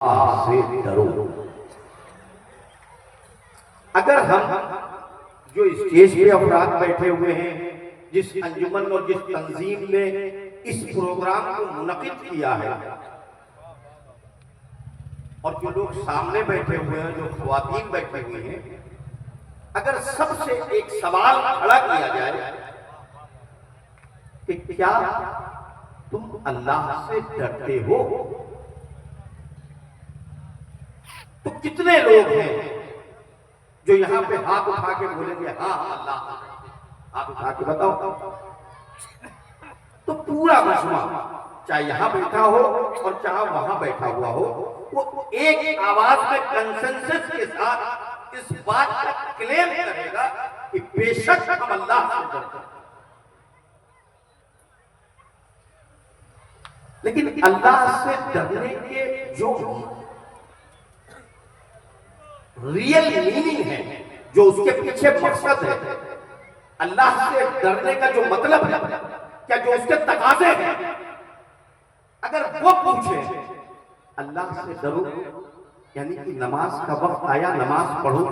से डरो। अगर हम जो स्टेज पे अफराद बैठे हुए हैं, जिस अंजुमन और जिस तंजीम ने इस प्रोग्राम को मुनक़िद किया है, और जो लोग सामने बैठे हुए हैं, जो ख्वातीन बैठी हुई हैं, अगर सबसे एक सवाल खड़ा किया जाए कि क्या तुम अल्लाह से डरते हो, तो कितने लोग हैं जो यहां पे हाथ उठा के बोलेंगे हाँ अल्लाह। हाथ उठा के बताओ। तो पूरा मजमा, चाहे यहां बैठा हो और चाहे वहां बैठा हुआ हो, वो एक आवाज में कंसेंसस के साथ इस बात का क्लेम करेगा कि बेशक हम अल्लाह से डरते हैं। लेकिन अल्लाह से डरने के जो रियल मीनिंग है, जो उसके पीछे मकसद है, अल्लाह से डरने का जो मतलब है, क्या जो उसके तकाजे हैं, अगर वो पूछे अल्लाह से डरो यानी कि नमाज का वक्त आया नमाज पढ़ो,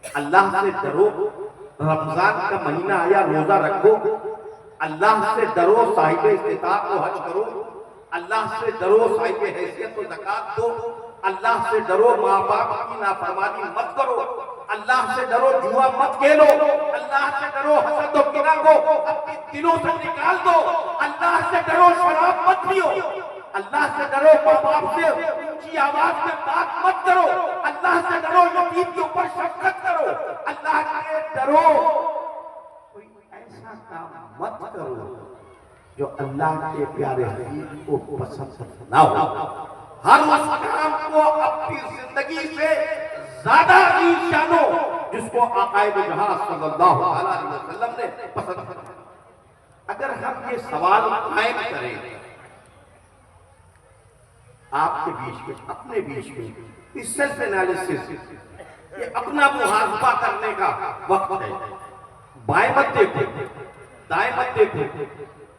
अल्लाह से डरो रमजान का महीना आया रोजा रखो, अल्लाह से डरो साहिब इस्तिताअत को हज करो, अल्लाह से डरो साहिब हैसियत को ज़कात दो, अल्लाह से डरो माँ बाप की नाफरमानी मत करो, अल्लाह से डरो जुआ मत खेलो, अल्लाह से डरो हसद और किना को अपने दिलों से निकाल दो, अल्लाह से डरो शराब मत पियो, अल्लाह से डरो माँ बाप से ऊंची आवाज में बात मत करो, अल्लाह से डरो यतीम के ऊपर शफकत करो, अल्लाह से डरो कोई ऐसा काम मत करो जो अल्लाह के प्यारे हबीब को पसंद ना हो। हर उस काम को अपनी जिंदगी से ज्यादा अजीज जानो जिसको आकाए दो जहां सल्लल्लाहु अलैहि वसल्लम ने पसंद किया। अगर हम ये सवाल कायम करें आपके बीच में, अपने बीच में, इस सेल्फ एनालिसिस, ये अपना मुहासबा करने का वक्त है। बाएं मत देखो, दाएं मत देखो,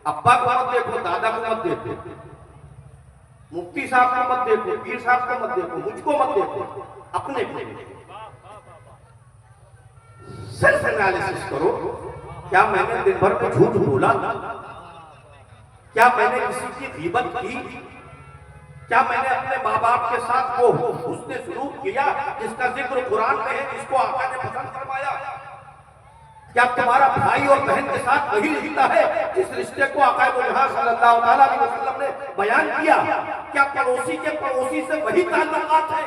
अब्बा को मत देखो, दादा को मत देखो, मुफ्ती साहब को मत देखो, पीर साहब को मत देखो, मुझको मत देखो, अपने को सेल्फ एनालिसिस करो। क्या मैंने दिन भर में झूठ बोला? क्या मैंने किसी की गीबत की? क्या मैंने अपने माँ बाप के साथ वो हुस्न सलूक किया जिसका जिक्र कुरान में है, जिसको आका ने पसंद फरमाया? क्या तुम्हारा भाई और बहन के साथ वही रिश्ता है जिस रिश्ते को आका सल्लल्लाहु अलैहि वसल्लम ने बयान किया? क्या पड़ोसी के पड़ोसी से वही ताल्लुकात है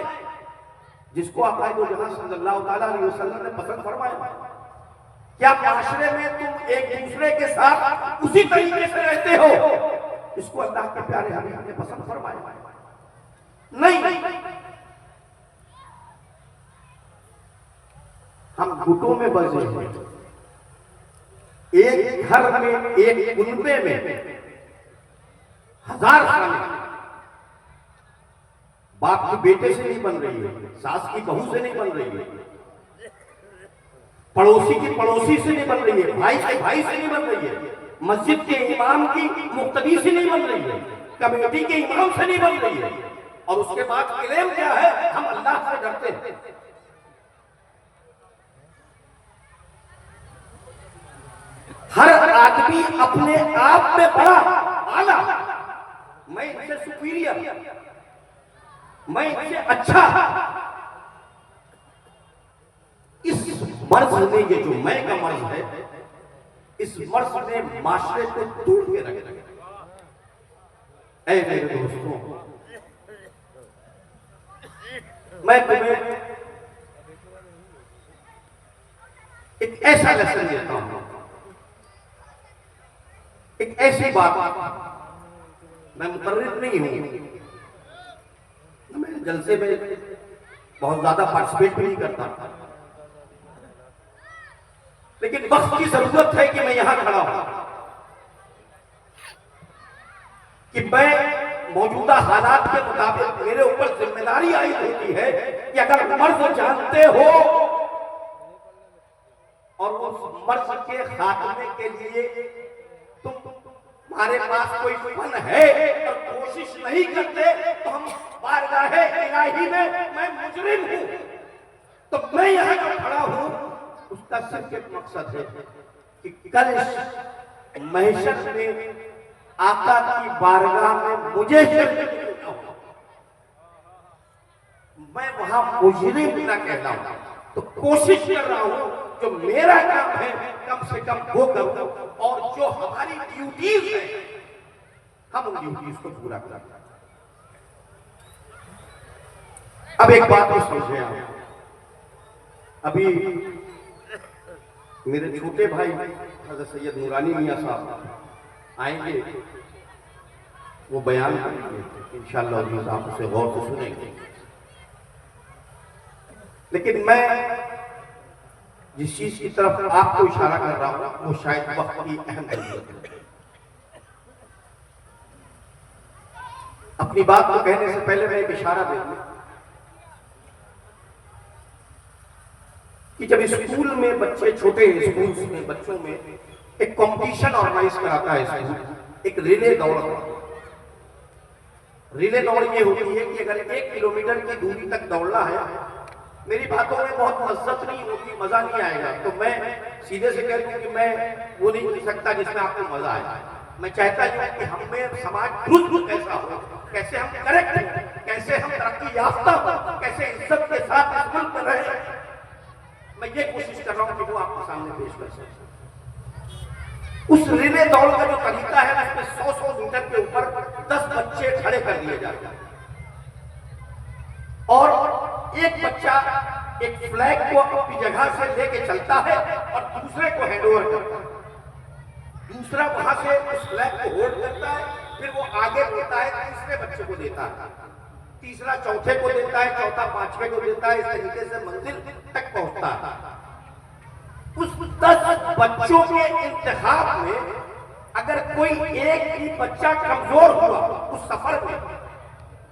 जिसको आका सल्लल्लाहु अलैहि वसल्लम ने पसंद फरमाया? क्या माशरे में तुम एक दूसरे के साथ उसी तरीके से रहते हो जिसको अल्लाह के प्यारे हबीब ने पसंद फरमाया? नहीं, हम गुटों में बसे हैं। एक घर में, एक कुनबे में हजार खाने, बाप की बेटे से नहीं बन रही है, सास की बहू से नहीं बन रही है, पड़ोसी की पड़ोसी से नहीं बन रही है, भाई के भाई से नहीं बन रही है, मस्जिद के इमाम की मुक्तदी से नहीं बन रही है, कमेटी के इमाम से नहीं बन रही है। और उसके बाद क्लेम क्या है? हम अल्लाह से डरते हैं। हर आदमी अपने आप में बड़ा आला, मैं इनसे सुपीरियर, मैं इनसे अच्छा, इस मर्ज ने, ये जो मैं का मर्ज है, इस मर्ज ने माशरे को तोड़ के रख दिया। ऐ मेरे दोस्तों, मैं तुम्हें एक ऐसा लेसन देता हूं, एक ऐसी बात, मैं मुकर्रिर नहीं हूं, मैं जलसे में बहुत ज्यादा पार्टिसिपेट भी नहीं करता, लेकिन वक्त की जरूरत है कि मैं यहां खड़ा हूं, कि मैं मौजूदा हालात के मुताबिक मेरे ऊपर जिम्मेदारी आई होती है कि अगर मर्ज जानते हो और उस मर्ज के खात्मे के लिए तुम हमारे पास कोई फन है और कोशिश नहीं करते तो हम बारगाहे इलाही में मैं मुजरिम हूं। तो मैं यहां जो खड़ा हूं उसका सिर्फ एक मकसद है कि कल महशर में आका की बारगाह में मुझे शर्मिंदा हो, मैं वहां मुजरिम ना कहता हूं। तो कोशिश कर रहा हूं जो मेरा काम है कम से कम वो करूं, और जो हमारी ड्यूटीज है हम उन ड्यूटीज को पूरा करें। अब एक बात को समझे आप, अभी मेरे छोटे भाई हज़रत सैयद नूरानी मियां साहब आएंगे, वो बयान करेंगे इंशाअल्लाह, आप उसे गौर से सुनेंगे। लेकिन मैं जिस चीज की तरफ आपको इशारा कर रहा हूं वो शायद वक्त की अहम जरूरत है। अपनी बात को कहने से पहले मैं एक इशारा दे दूं कि जब स्कूल में बच्चे, छोटे स्कूल में बच्चों में एक कंपटीशन ऑर्गेनाइज कराता है स्कूल, एक रिले दौड़। रिले दौड़ ये होती है कि अगर 1 किलोमीटर की दूरी तक दौड़ना है, मेरी बातों में बहुत लज्जत नहीं होगी, मजा नहीं आएगा, तो मैं सीधे से कह दूं कि मैं वो नहीं कर सकता जिसमें आपको मजा आए। मैं चाहता हूं कि हम में समाज दुरुस्त कैसा हो, कैसे हम करेक्ट हो, कैसे हम तरक्की याफ्ता हो, कैसे इज्जत के साथ इस मुल्क में रहे, मैं ये कोशिश कर रहा हूं कि वो आपके सामने पेश कर सकूं। उस रिले दौड़ का जो तरीका है उसमें 100 मीटर के ऊपर 10 बच्चे खड़े कर दिए जाते हैं और एक बच्चा एक फ्लैग को अपनी जगह से लेके चलता है और दूसरे को हैंडओवर करता है, दूसरा वहां से उस फ्लैग को होल्ड करता है, फिर वो आगे बढ़ता है, तीसरे बच्चे को देता है, तीसरा चौथे को देता है, चौथा पांचवे को देता है, इस तरीके से मंजिल तक पहुंचता है। उस 10 बच्चों के इंतखाब में अगर कोई एक ही बच्चा कमजोर हुआ उस सफर में,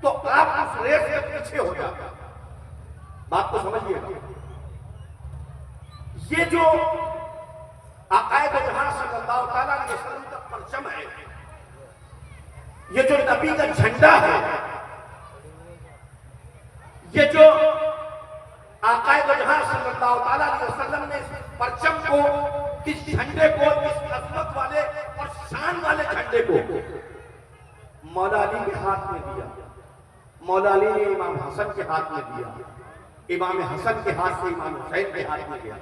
तो आप उस रेस के पीछे हो जाते। बात को समझिएगा। ये जो आकाए दो जहां सल्लल्लाहु अलैहि वसल्लम का परचम है, ये जो नबी का झंडा है, ये जो आकाए दो जहां सल्लल्लाहु अलैहि वसल्लम ने परचम को, इस झंडे को, इस अजमत वाले और शान वाले झंडे को मौला अली के हाथ में दिया। मौला अली ने इमाम हसन के हाथ में दिया, इमाम हसन के हाथ से इमाम हुसैन के हाथ में दिया,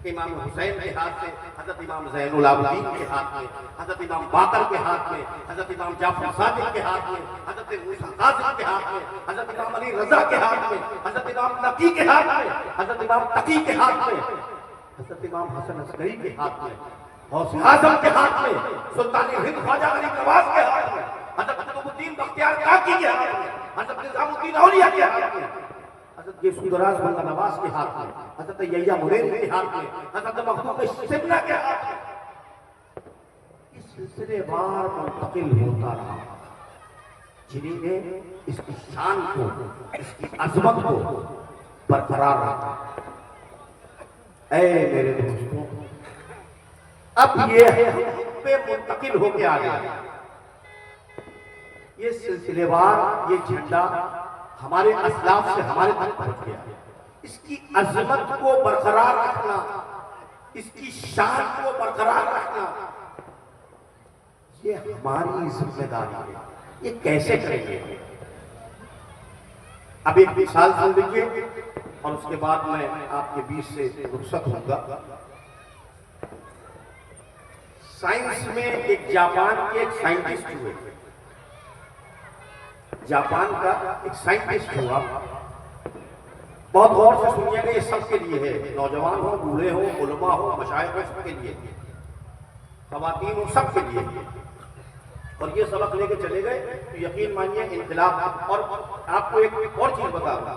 इमाम हुसैन के हाथ से हजरत इमाम ज़ैनुल आबिदीन के हाथ में, हजरत इमाम बाकर के हाथ में, हजरत इमाम जाफर सादिक के हाथ में, हजरत मूसा काज़िम के हाथ में, हजरत इमाम अली रज़ा के हाथ में, हजरत इमाम नकी के हाथ में, हजरत इमाम तकी के हाथ में, हजरत इमाम हसन अस्करी के हाथ में, गौसे आज़म के हाथ में, सुल्तान हिंद ख्वाजा गरीब नवाज के हाथ में, हजरत कुतुबुद्दीन बख्तियार काकी के हाथ में, हजरत निज़ामुद्दीन औलिया के हाथ में, हजरत यसूदराज बंदा नवाज के हाथ में, हजरत यैया मुरीद के हाथ में, हजरत मखदूम शिबना के हाथ में। इस सिलसिलेवार मुंतकिल होता रहा, जिन्होंने इसकी शान को, इसकी अजमत को बरकरार रखा। ऐ मेरे दोस्तों, अब ये हम पे मुंतकिल होके आ गया। ये सिलसिलेवार, ये झंडा हमारे असलाफ से हमारे तक पहुंच गया। इसकी अजमत को बरकरार रखना, इसकी शान को बरकरार रखना, ये हमारी जिम्मेदारी है। ये कैसे करेंगे? अब एक मिसाल सुन लीजिए और उसके बाद मैं आपके बीच से रुखसत होऊंगा। साइंस में एक जापान के एक साइंटिस्ट हुए, जापान का एक साइंटिस्ट हुआ। बहुत गौर से सुनिएगा, ये सबके लिए है, नौजवान हो, बूढ़े हो, उलमा हो, मशाइख हो, सबके लिए, खवातीन हो, सबके लिए। और ये सबक लेके चले गए तो यकीन मानिए इनकलाब। और आपको एक और चीज बता दूं,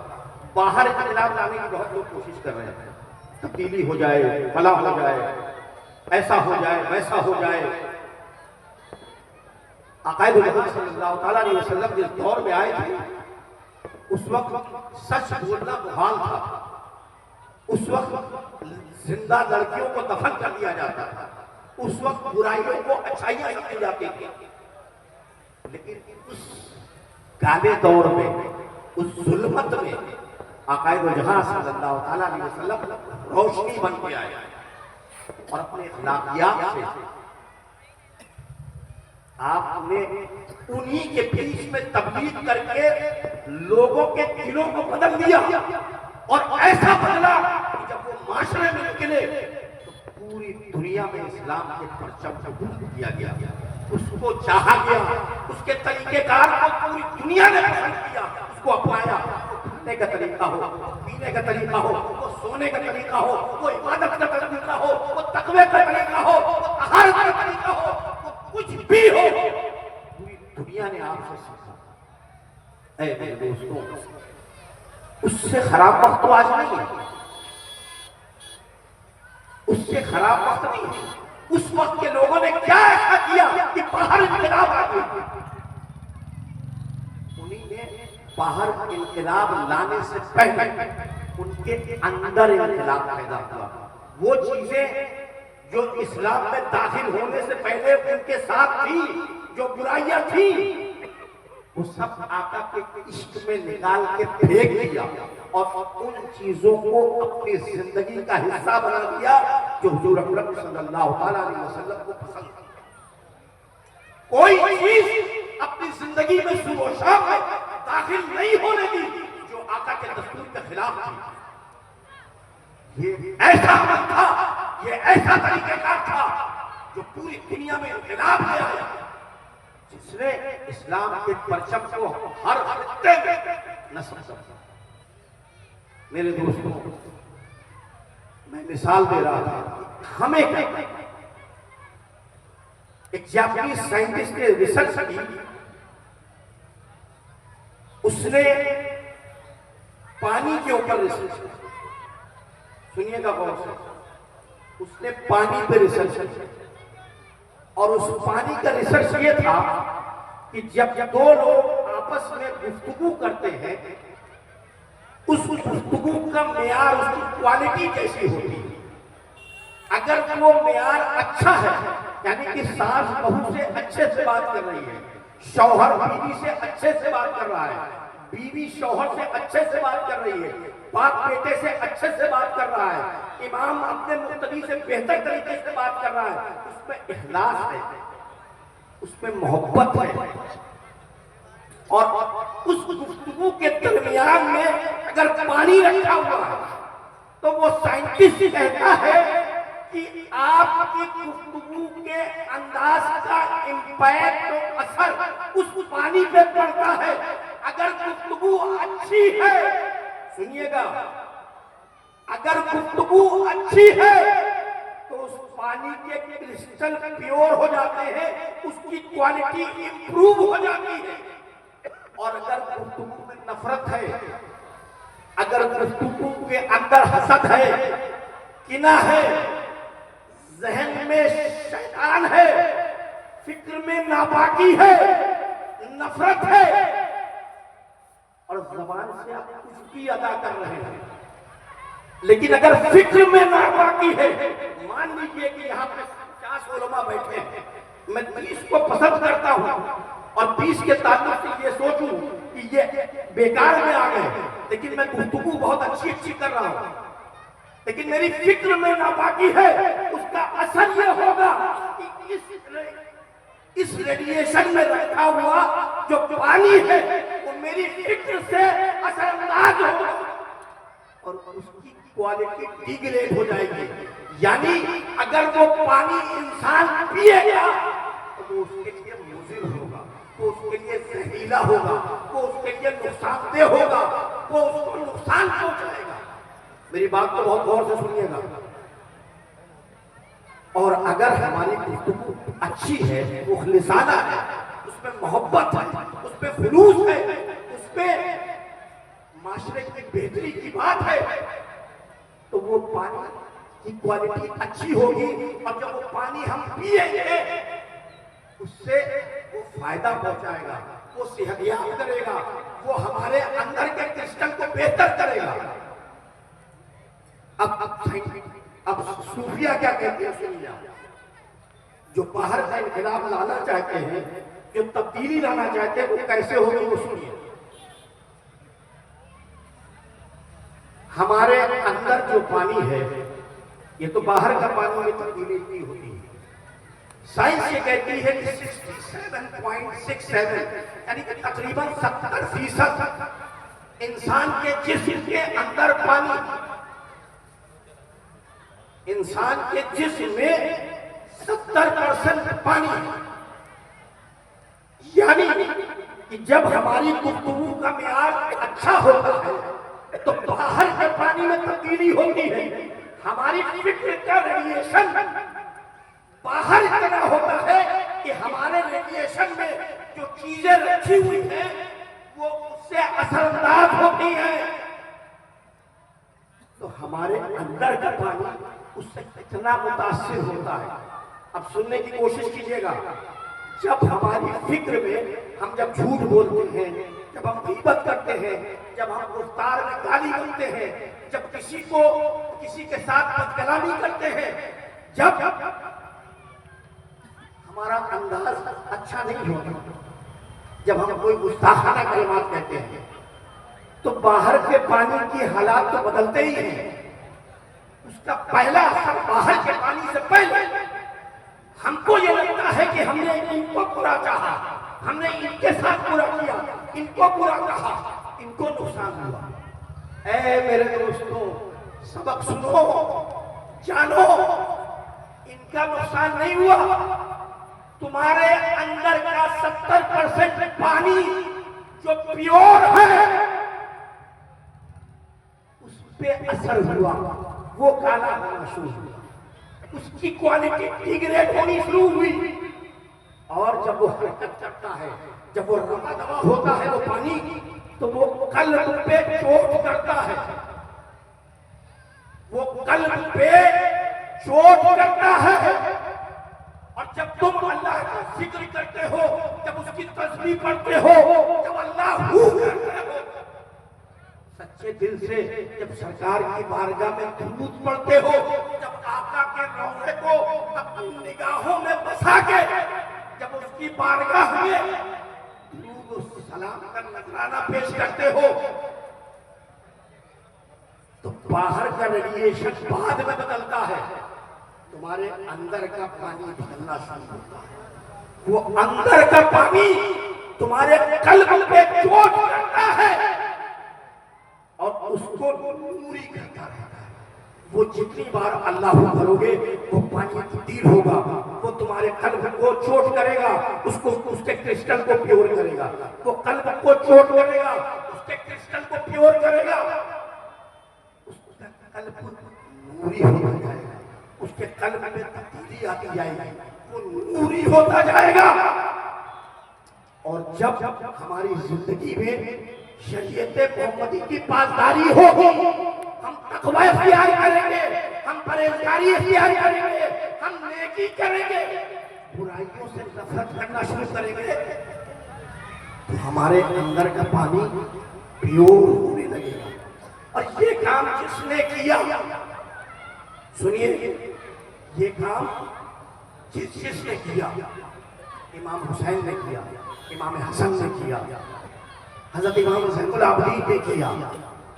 बाहर इनकलाब लाने की बहुत लोग कोशिश कर रहे हैं, तब्दीली हो जाए, फला हो जाए, ऐसा हो जाए, वैसा हो जाए। आकाए मुहम्मद सल्लल्लाहु अलैहि वसल्लम जिस दौर में आए थे, उस वक्त सच बोलना मुहाल था। उस वक्त जिंदा लड़कियों को दफन कर दिया जाता था। उस वक्त बुराइयों को अच्छाइयां समझी जाती थी। लेकिन उस काले दौर में, उस जुल्मत में आकाए दो जहां सल्लल्लाहु अलैहि वसल्लम रोशनी बन के आए और अपने अखलाकियात से आपने उन्हीं के बीच में तबलीग करके लोगों के दिलों को बदल दिया। और ऐसा बदला कि जब वो माशरे में निकले तो पूरी दुनिया में इस्लाम के परचम को बुलंद किया गया, उसको चाहा गया, उसके तरीकेकार को पूरी दुनिया ने पसंद किया, उसको अपनाया। खाने का तरीका हो, पीने का तरीका हो, वो सोने का तरीका हो, वो इबादत का तरीका हो, वो तकवे का तरीका हो, वो तहारत का तरीका हो, वो कुछ भी हो, पूरी दुनिया ने आपसे सीखा। ऐ मेरे दोस्तों, उससे खराब वक्त तो आज नहीं है, उससे खराब वक्त नहीं है। उस वक्त के लोगों ने क्या ऐसा किया कि बाहर इनकलाब आ गया। उन्हीं ने बाहर इनकलाब लाने से पहले उनके अंदर इनकलाब पैदा हुआ। वो चीजें जो इस्लाम में दाखिल होने से पहले उनके साथ थी, जो बुराइयां थी, वो सब आका के इश्क में निकाल के फेंक दिया और उन चीजों को अपनी जिंदगी का हिस्सा बना दिया जो हुजूर अकरम सल्लल्लाहु अलैहि वसल्लम को पसंद थी। कोई चीज अपनी जिंदगी में सुबह शाम में दाखिल नहीं होने दी जो आका के दस्तूर के खिलाफ थी। ये ऐसा अमल था, ये ऐसा तरीकेकार था जो पूरी दुनिया में इनकलाब ले आया, जिसने इस्लाम के परचम को हर खित्ते में नस्ल कर दिया। मेरे दोस्तों, मैं मिसाल दे रहा था, हमें क्या, एक जापानीज साइंटिस्ट ने रिसर्च की, उसने पानी के ऊपर रिसर्च की। सुनिएगा गौर से, उसने पानी पे रिसर्च की और उस पानी का रिसर्च ये था कि जब दो लोग आपस में गुफ्तगू करते हैं, उस गुफ्तगू का मेयार, उसकी क्वालिटी कैसी होती है। अगर वो मेयार अच्छा है, यानी कि सास बहू से अच्छे से बात कर रही है, शौहर बीवी से अच्छे से बात कर रहा है, बीवी शौहर से अच्छे से बात कर रही है, बाप बेटे से अच्छे से बात कर रहा है, इमाम अपने मुक्तदी से बेहतर तरीके से बात कर रहा है, उसमें इखलास है, उसमें मोहब्बत है, और उस गुफ्तगू के दरमियान में अगर पानी रखा हुआ है तो वो साइंटिस्ट कहता है कि आपकी गुफ्तगू के अंदाज का इम्पैक्ट और असर उस पानी पे पड़ता है। अगर गुफ्तगू अच्छी है, सुनिएगा, अगर गुफ्तगू अच्छी है तो उस पानी के क्रिस्टल प्योर हो जाते हैं, उसकी क्वालिटी इंप्रूव हो जाती है। और अगर गुफ्तगू में नफरत है, अगर गुफ्तगू के अंदर हसद है, किना है, जहन में शैतान है, फिक्र में नापाकी है, नफरत है, और जबान से आप कुछ भी अदा कर रहे हैं, लेकिन अगर फिक्र में नापाकी है, मान लीजिए कि यहाँ पे 50 उलमा बैठे हैं, मैं 30 को पसंद करता हूँ और 20 के ताल्लुक से ये सोचूं कि ये बेकार में आ गए, लेकिन मैं गुफ्तगू बहुत अच्छी कर रहा हूँ, लेकिन मेरी फिक्र में नापाकी है, उसका असर ये होगा कि इस रेडिएशन में रखा हुआ जो पानी है वो मेरी फिक्र से असरअंदाज होगा और उसकी क्वालिटी डिग्रेड हो जाएगी। यानी अगर वो पानी इंसान पिएगा तो वो उसके लिए मुज़िर होगा, वो उसके लिए जहरीला होगा, वो उसके लिए नुकसानदेह होगा, वो उसको नुकसान पहुंचाएगा। मेरी बात तो बहुत गौर से सुनिएगा। और अगर हमारी गुफ्तगू अच्छी है, मुखलिसाना है, उसमें मोहब्बत है, उसमें खुलूस है, उसमें माशरे की बेहतरी की बात है, तो वो पानी की क्वालिटी अच्छी होगी और जब वो पानी हम पिएंगे उससे वो फायदा पहुंचाएगा, वो सेहतयाब करेगा, वो हमारे अंदर के क्रिस्टल को बेहतर करेगा। अब सूफिया क्या कहते हैं, सुनिए, जो बाहर का इनकलाब लाना चाहते हैं जो तब्दीली लाना चाहते हैं वो कैसे होगी वो सुनिए। हमारे अंदर जो पानी है, ये तो बाहर का पानी में तब्दीली इतनी होती है। साइंस ये कहती है कि 67.67 यानी कि तकरीबन 70% इंसान के जिस्म के अंदर पानी, इंसान के जिस्म में 70% पानी। यानी कि जब हमारी गुफ्तगू का मियार अच्छा होता है तो बाहर के पानी में तब्दीली होती है। हमारी फिक्र का रेडिएशन बाहर इतना होता है कि हमारे रेडिएशन में जो चीजें रखी हुई हैं वो उससे असरअंदाज होती हैं। तो हमारे अंदर का पानी उससे कितना मुतासिर होता है। अब सुनने की कोशिश कीजिएगा। जब हमारी फिक्र में हम जब झूठ बोलते हैं, जब हम गीबत करते हैं, जब हम गुफ्तार में गाली बोलते हैं, जब किसी के साथ बदकलामी करते हैं, जब हमारा अंदाज अच्छा नहीं होता, जब हम कोई गुस्ताखाना कलिमात कहते हैं, तो बाहर के पानी की हालात तो बदलते ही हैं। उसका पहला असर बाहर के पानी से पहले हमको ये लगता है कि हमने इनको बुरा चाहा, हमने इनके साथ बुरा किया, इनको बुरा कहा, इनको नुकसान हुआ। ऐ मेरे दोस्तों, सबक सुनो, जानो, इनका नुकसान नहीं हुआ। तुम्हारे अंदर का 70% पानी जो प्योर है उस पे असर हुआ, वो काला होना शुरू हुआ, उसकी क्वालिटी डिग्रेड होनी शुरू हुई। और जब वो हरकत करता है, जब वो रवा दवा होता है वो पानी, तो वो कल्ब पे चोट करता है, वो कल्ब पे चोट करता है। और जब तुम अल्लाह का जिक्र करते हो, जब उसकी तस्बीह पढ़ते हो, जब अल्लाह हू करते हो सच्चे दिल से, जब सरकार की बारगाह में दुरूद पढ़ते हो, जब आका के रौज़े को अपनी निगाहों में बसा के जब उसकी बारगाह में दुरूद सलाम का नजराना पेश करते हो, तो बाहर का रेडिएशन बाद में बदलता है, तुम्हारे अंदर का पानी बदलना शुरू होता है। वो अंदर का पानी तुम्हारे कल्ब पे चोट करता है और उसको नूरी करता रहता है। वो जितनी बार अल्लाह करोगे वो पानी तब्दील होगा, वो तुम्हारे कल्ब को चोट करेगा, उसको उसके क्रिस्टल को प्योर करेगा, वो कल्ब को चोट करेगा, उसके क्रिस्टल को प्योर करेगा, उसका कल्ब नूरी हो जाएगा, उसके कल्ब में तब्दीली आती जाएगी, वो नूरी होता जाएगा। और जब हमारी जिंदगी में शरीयत मोहम्मदी की पासदारी होगी, हम तक़वा इख्तियार करेंगे, हम परहेज़गारी इख्तियार करेंगे, हम नेकी करेंगे, बुराइयों से नफरत करना शुरू करेंगे, तो हमारे अंदर का पानी प्योर होने लगेगा। और ये काम जिसने किया, सुनिए, ये काम जिसने किया, इमाम हुसैन ने किया, इमाम हसन ने किया, हजरत इमाम ज़ैनुल आबिदीन ने किया,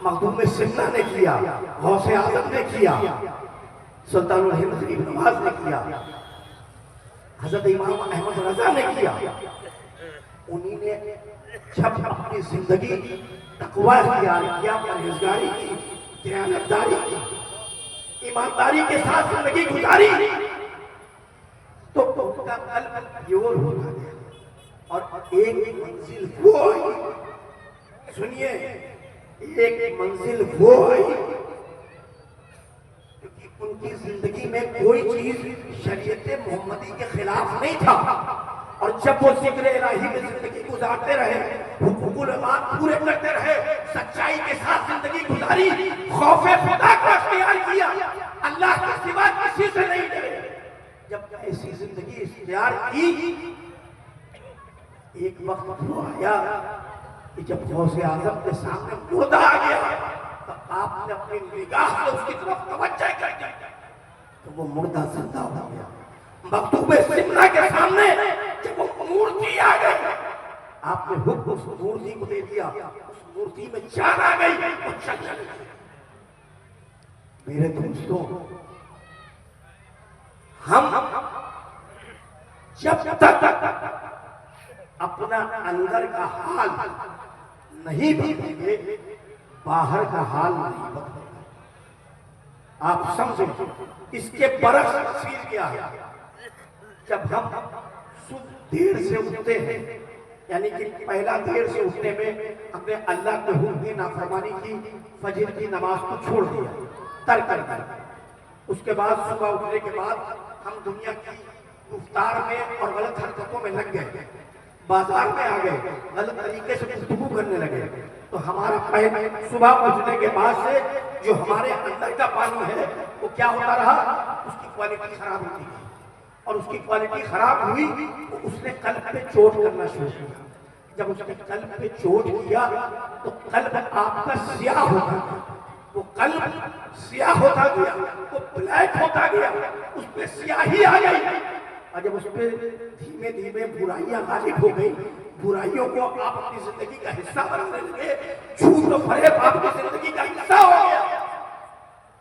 मखदूम सिन्ना ने किया, गौसे आज़म ने किया, सुल्तानुल हिंद गरीब नवाज ने किया, हजरत इमाम अहमद रजा ने किया। उन्हीं ने जब अपनी जिंदगी तक़वा इख्तियार किया, परहेज़गारी की, दयानतदारी की, ईमानदारी के साथ जिंदगी गुजारी, तो उनका कल्ब प्योर होता गया। और एक मंजिल वो आई, सुनिए, एक मंजिल वो आई क्योंकि उनकी जिंदगी में कोई चीज शरीयत मोहम्मदी के खिलाफ नहीं था। और जब वो जिक्र इलाही में जिंदगी गुजारते रहे, हुकूकुल इबाद पूरे करते रहे, सच्चाई के साथ जिंदगी गुजारी, खौफे खुदा का इख्तियार किया, अल्लाह के सिवा किसी से नहीं डरे, जब ऐसी जिंदगी इख्तियार की, एक वक्त वो आया कि जब गौसे आज़म के सामने मुर्दा आ गया, तो आपने अपनी निगाह से उसकी तरफ तवज्जो कर दी, तो वो मुर्दा जिंदा हो गया। मखदूम सिन्ना के सामने जब वो मूर्ति आ गई, आपने हुक्म उस मूर्ति को दे दिया, उस मूर्ति में जान आ गई और चलने लगी। मेरे दोस्तों, हम जब तक अपना अंदर का हाल नहीं बदलेंगे, बाहर का हाल नहीं बदलेगा। आप समझो, इसके बरस तस्वीर क्या है। जब हम सुबह देर से उठते हैं, यानी कि पहला देर से उठने में हमने अल्लाह के हुक्म की नाफरमानी की, फजर की नमाज को छोड़ दिया, तर्क कर दिया। उसके बाद सुबह उठने के बाद हम दुनिया की गुफ्तार में और गलत हरकतों में लग गए, बाजार में आ गए, गलत तरीके से गुफ्तगू करने लगे। तो हमारा पहले सुबह उठने के बाद से जो हमारे अंदर का पानी है वो क्या होता रहा, उसकी क्वालिटी खराब होती है, और उसकी क्वालिटी खराब हुई तो उसने कल्ब पे चोट करना शुरू किया। जब उसने कल्ब पे चोट किया तो कल्ब आपका स्याह होता गया, वो कल्ब स्याह होता गया, वो ब्लैक होता गया, उसमें स्याही आ गई। और जब उसमें धीमे धीमे बुराइयां गालिब हो गई, बुराइयों को आप अपनी जिंदगी का हिस्सा बनाने लगे, झूठ और फरेब आपकी जिंदगी का हिस्सा हो गया,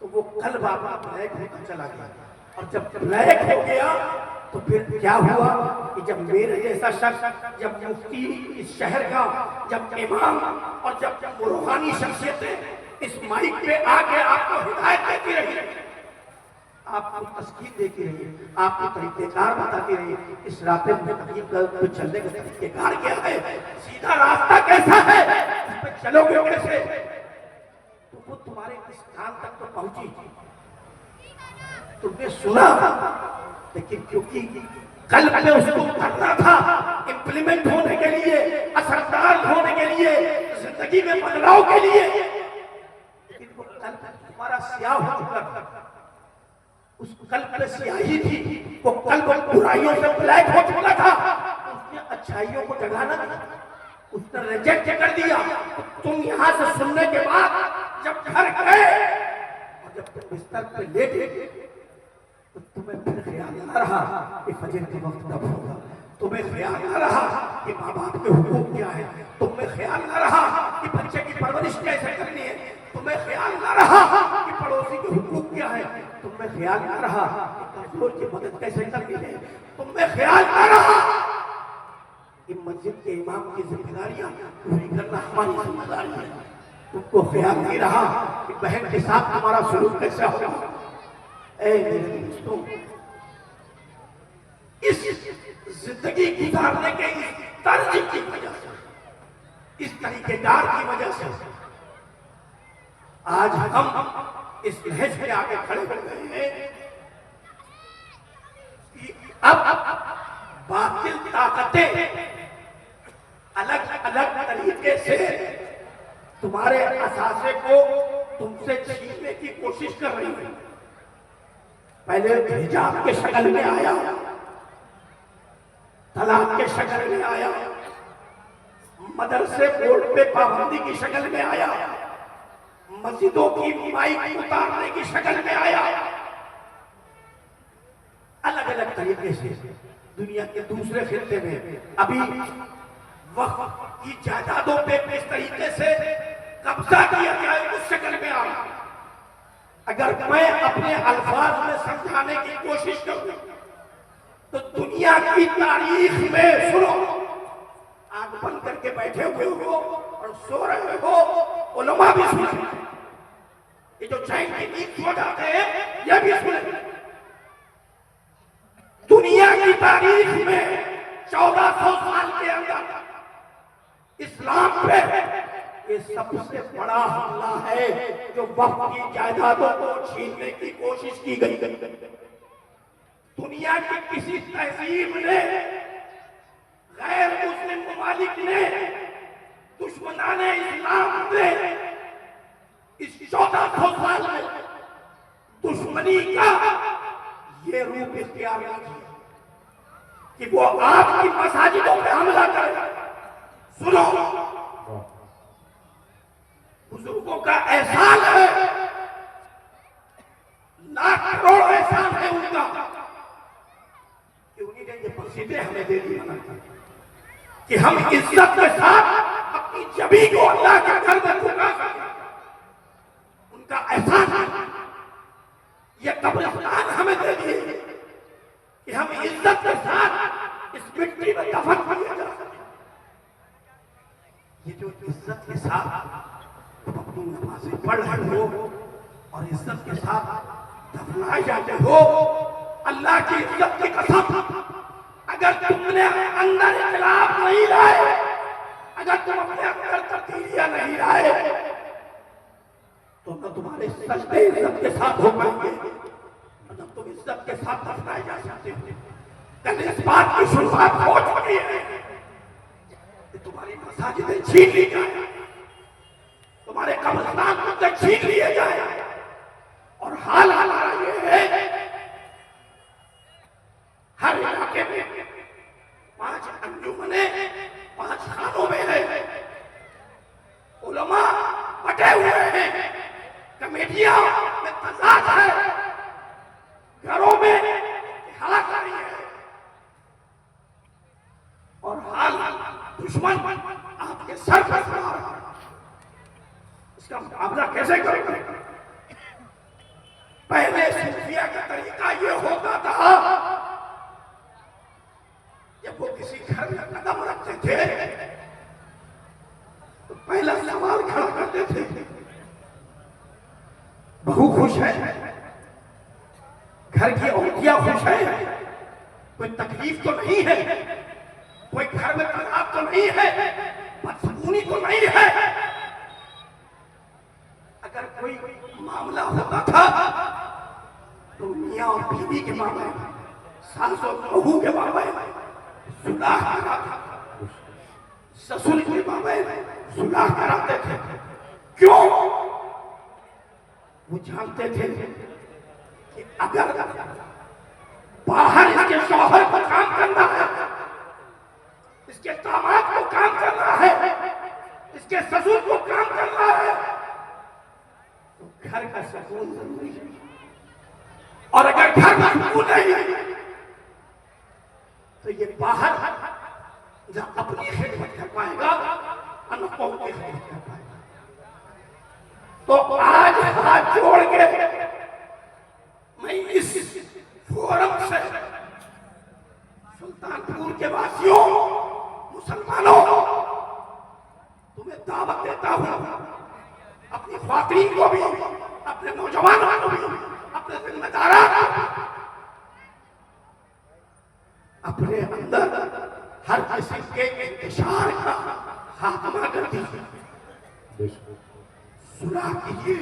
तो वो कल्ब आपका ब्लैक होता चला गया। और जब ब्लैक हो गया तो फिर क्या हुआ कि जब मेरे जैसा शख्स, जब मुफ्ती इस शहर का, जब इमाम और जब रूहानी शख्सियतें इस माइक पे आके आपको हिदायत देती रही, आपको तस्कीन देती रही, आपको तरीकेकार बताती रही, इस रास्ते में तो चलने का तरीकेकार क्या है, सीधा रास्ता कैसा है, उस पर चलोगे कैसे, तो वो तुम्हारे इस कान तक तो पहुंची, तुमने सुना, लेकिन क्योंकि कल में उसको करना था, इंप्लीमेंट होने के लिए, असरदार होने के लिए, जिंदगी में बदलाव के लिए, लेकिन वो कल तुम्हारा स्याह हो चुका था, उस कल्ब में स्याही थी, वो कल्ब बुराइयों से ब्लैक हो चुका था, उसने अच्छाइयों को जगाना था, उसने रिजेक्ट कर दिया। तुम यहाँ से सुनने के बाद जब घर गए और जब तुम बिस्तर पे लेटे तो तुम्हें फिर ख्याल न रहा कि फजर के वक्त कब होगा, तुम्हें ख्याल न रहा कि माँ बाप के हुकूम क्या है, तुम्हें ख्याल न रहा कि बच्चे की परवरिश कैसे करनी है, तुम्हें ख्याल न रहा कि पड़ोसी के हुकूक क्या है, तुम्हें ख्याल न रहा कि कमजोर की मदद कैसे करनी है, तुम्हें ख्याल न रहा कि मस्जिद के इमाम की जिम्मेदारियां पूरी करना हमारी जिम्मेदारी है, तुमको ख्याल नहीं रहा कि बहन के साथ हमारा सलूक कैसे होगा। ऐ मेरे दोस्तों, इस जिंदगी गुजारने के इस तर्ज की वजह से, इस तरीकेकार की वजह से आज हम इस लहज में आगे खड़े हो गए हैं कि अब बातिल ताकतें अलग अलग तरीके से तुम्हारे असासे को तुमसे छीनने की कोशिश कर रही है। पहले हिजाब के शक्ल में आया, तलाक के शक्ल में आया, मदरसे बोर्ड पे पाबंदी की शक्ल में आया, मस्जिदों की माइक उतारने की शक्ल में आया, अलग अलग तरीके से दुनिया के दूसरे खित्ते में अभी वक्त की जायदादों पे किस तरीके से कब्जा किया जाए उस शक्ल में आया। अगर मैं अपने अल्फाज में समझाने की कोशिश करूं तो दुनिया की तारीख में, सुनो, आंख बंद करके बैठे हुए हो और सो रहे हो, उलमा भी सुन, ये जो चैन की नींद सो जाते हैं ये भी सुने। दुनिया की तारीख में 1400 साल के अंदर इस्लाम पे ये सबसे बड़ा हमला है जो वक्त की जायदादों को छीनने की कोशिश की गई। दुनिया की किसी तहजीब ने, गैर मुस्लिम ममालिक ने, दुश्मनाने इस्लाम ने इस 1400 साल में दुश्मनी का ये रूप इख्तियार किया कि वो आपकी मसाजिदों पे हमला करे। सुनो, बुजुर्गों का एहसान है, लाख करोड़ एहसान है उनका कि उन्हीं ने ये मस्जिदें हमें दे दी। कि हम इज्जत के साथ अपनी जबी को अल्लाह के घर में झुका सकें। उनका एहसास है, ये कब्रिस्तान हमें दे दिए कि हम इज्जत के साथ इस मिट्टी में दफन किए जा सकें। ये जो इज्जत के साथ तुम अपनी नमाजें पढ़ रहे हो और इज्जत के साथ दफनाए जाते हो, अल्लाह की इज्जत की कसम, अगर तुमने अंदर इख्तिलाफ नहीं लाए, अगर तुम अपने अंदर तब्दीलियां नहीं लाए, तो न तुम्हारे सजदे इज्जत के साथ हो पाएंगे, न तुम इज्जत के साथ दफनाए जा सकते हो। कल इस बात की शुरुआत हो चुकी है कि तुम्हारी मसाजिदें छीन ली जाए, तुम्हारे कब्रिस्तान तुमसे छीन लिए जाए। और हाल हमारा ये है, हर इलाके में 5 अंजुमने 5 खानों में है, उलमा बटे हुए हैं, कमेटियां में तजाद है, घरों में हालत आ रही है। और हाल दुश्मन आपके सर पर सवार है। इसका मुकाबला कैसे करोगे? पहले सूफिया का तरीका ये होता था, जब वो किसी घर में कदम रखते थे तो पहला सवाल खड़ा करते थे, बहू खुश है, घर की औरतियां खुश है, कोई तकलीफ तो नहीं है, कोई घर में तनाव तो नहीं है, बदसुकूनी तो नहीं है। अगर कोई मामला होता था तो मियां और बीवी के मामले में, सास और बहू के मामले में सुलह कराते, ससुर के मामले में सुलह कराते थे। क्यों? वो जानते थे कि अगर बाहर इसके शौहर को काम करना है, इसके दामाद को काम करना है, इसके ससुर को काम करना है, तो घर का सुकून जरूरी है। और अगर घर का सुकून नहीं तो ये बाहर जहां अपनी खिदमत कर पाएगा, अनपढ़ की खिदमत कर पाएगा। तो आज हाथ जोड़ के मैं इस फोरम से सुल्तानपुर के वासियों, मुसलमानों, तुम्हें दावत देता हूं, अपनी ख्वातीन को भी, अपने नौजवानों को भी, अपने जिम्मेदारों को, अपने अंदर हर किस्म के इंतशार का खात्मा कर दीजिए, सुलह कीजिए,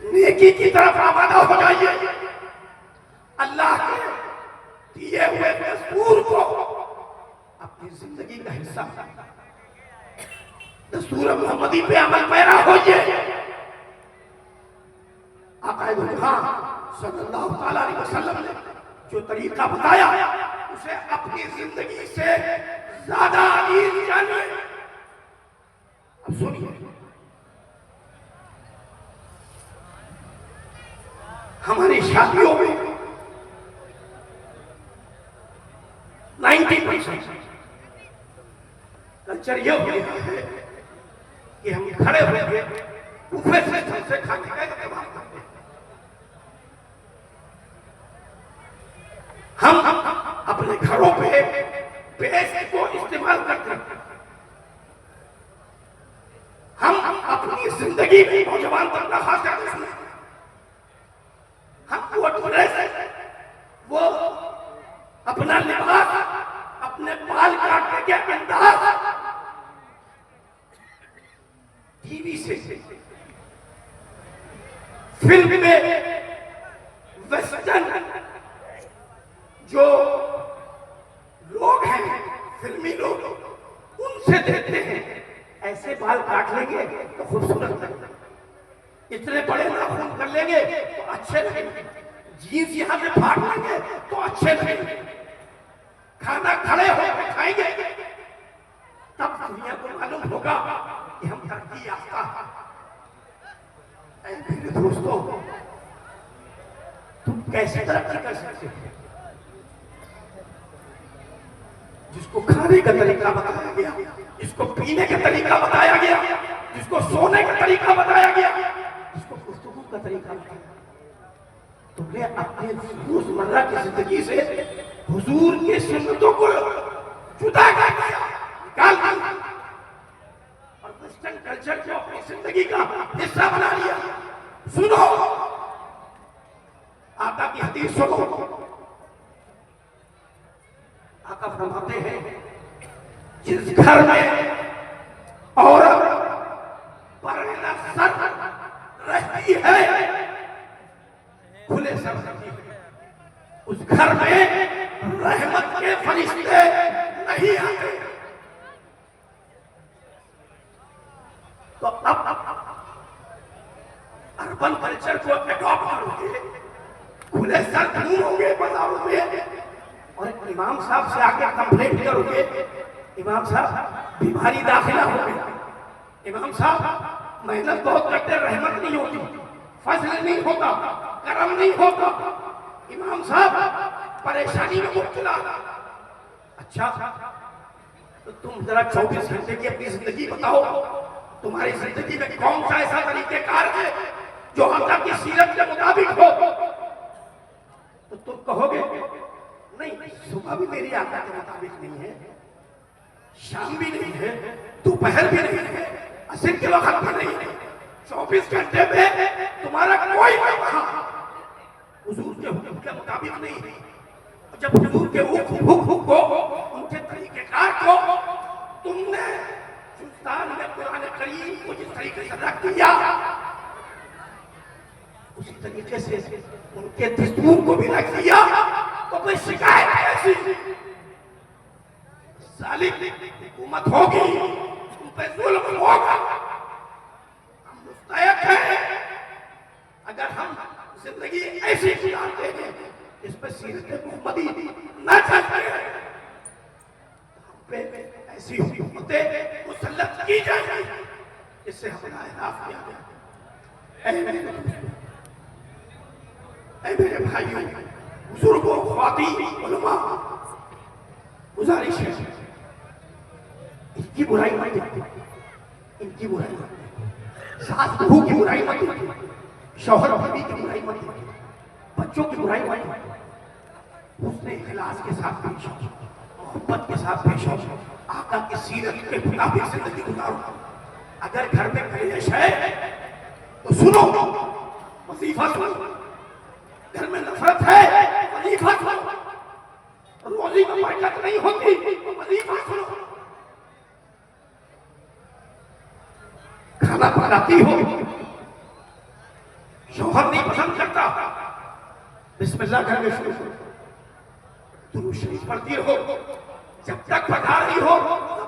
नेकी की तरफ आमादा हो जाइए। अल्लाह के दिए हुए दस्तूर को अपनी जिंदगी का हिस्सा, दस्तूर मोहम्मदी पे अमल पैरा होइए। आक़ाए दो जहां सल्लल्लाहु अलैहि वसल्लम ने जो तरीका बताया, उसे अपनी जिंदगी से ज्यादा अजीज जानिए। अब सुनिए, हमारी शादियों में 90% कल्चर ये हो गया है कि हम खड़े होंगे, बुफे से खाने का इंतजाम करते हैं। हम अपने घरों पे पैसे को इस्तेमाल करते हैं। हम अपनी जिंदगी में नौजवान तबका खास करते हैं, हम वो ड्रेस, वो अपना लिबास, अपने बाल काटने के अंदाज टीवी से, फिल्म में, वेस्टर्न जो लोग हैं, फिल्मी लोग, उनसे देखते हैं। ऐसे बाल काट लेंगे तो खूबसूरत लगेगा, इतने बड़े नाखून कर लेंगे तो अच्छे लगेंगे, जीन्स यहां से फाड़ लेंगे तो अच्छे लगेंगे, खाना खड़े होकर खाएंगे, तब दुनिया को मालूम होगा कि हम तरक्की याफ्ता हैं। मेरे दोस्तों, तुम कैसे तरक्की कर सकते हो? जिसको जिसको खाने का तरीका बताया गया, जिसको पीने का तरीका बताया गया, जिसको सोने का तरीका बताया गया, जिसको गुफ्तगू का तरीका बताया गया, तुमने अपने रोजमर्रा की जिंदगी से हुजूर की सुन्नतों को जुदा कर दिया, निकाल दिया और वेस्टर्न कल्चर को अपनी जिंदगी का हिस्सा बना लिया। सुनो, आका की हदीस सुनो। आका फरमाते हैं, जिस घर में औरत परना सर रहती है, खुले सर रहती है, उस घर में रहमत के फरिश्ते नहीं आते। तो अब अर्बन कल्चर को अडॉप्ट करोगे, खुले सर घूमोगे बाजारों में और इमाम साहब से आके कंप्लेंट करोगे, इमाम साहब बीमारी दाखिला हो गया, इमाम साहब मेहनत बहुत करते, रहमत नहीं होती, फजल नहीं होता, करम नहीं होता, इमाम साहब परेशानी में मुब्तला। अच्छा, तो तुम जरा 24 घंटे की अपनी जिंदगी बताओ, तुम्हारी जिंदगी में कौन सा ऐसा तरीकेकार है जो आका की सीरत के मुताबिक हो? तो तुम कहोगे नहीं, सुबह भी मेरी आका के मुताबिक नहीं है, शाम भी नहीं है, दोपहर भी नहीं है, असर के वक्त भी नहीं है, 24 घंटे में तुम्हारा कोई हुजूर के हुक्म के मुताबिक नहीं है। जब हुजूर के हुक्म को, उनके तरीकेकार को तुमने सुल्तान में कुरान करीम को जिस तरीके से रख दिया, उसी तरीके से उनके दस्तूर को भी रख दिया, तो कोई शिकायत ऐसी जालिम हुकूमत होगी, तुम पे जुल्म होगा। हम मुस्तैद हैं, अगर हम जिंदगी ऐसी गुजारते हैं इस पर सीरत मुहम्मदी न चलते हैं, हम पे ऐसी हुकूमतें मुसल्लत की जाएगी जिससे हमारा इनाफ किया जाए। ऐ मेरे भाइयों, बुजुर्गों, ख्वातीन, उलमा, गुजारिश है, इनकी बुराई मत देखो, इनकी बुराई मत देखो, सास बहू की बुराई मत देखो, शौहर बीवी की बुराई मत देखो, बच्चों की बुराई मत देखो, उसने इखलास के साथ पेश हो, मोहब्बत के साथ पेश हो, आका की सीरत के मुताबिक जिंदगी गुजारो। अगर घर में कलेश है तो सुनो, वजीफा सुनो, घर में नफरत है वजीफा सुनो, रोजी में बरकत नहीं होती तो वजीफा सुनो, खाना बनाती हो, शौहर नहीं पसंद करता, बिस्मिल्लाह घर में शुरू करो, दुरूद शरीफ पढ़ती हो, जब तक पका रही हो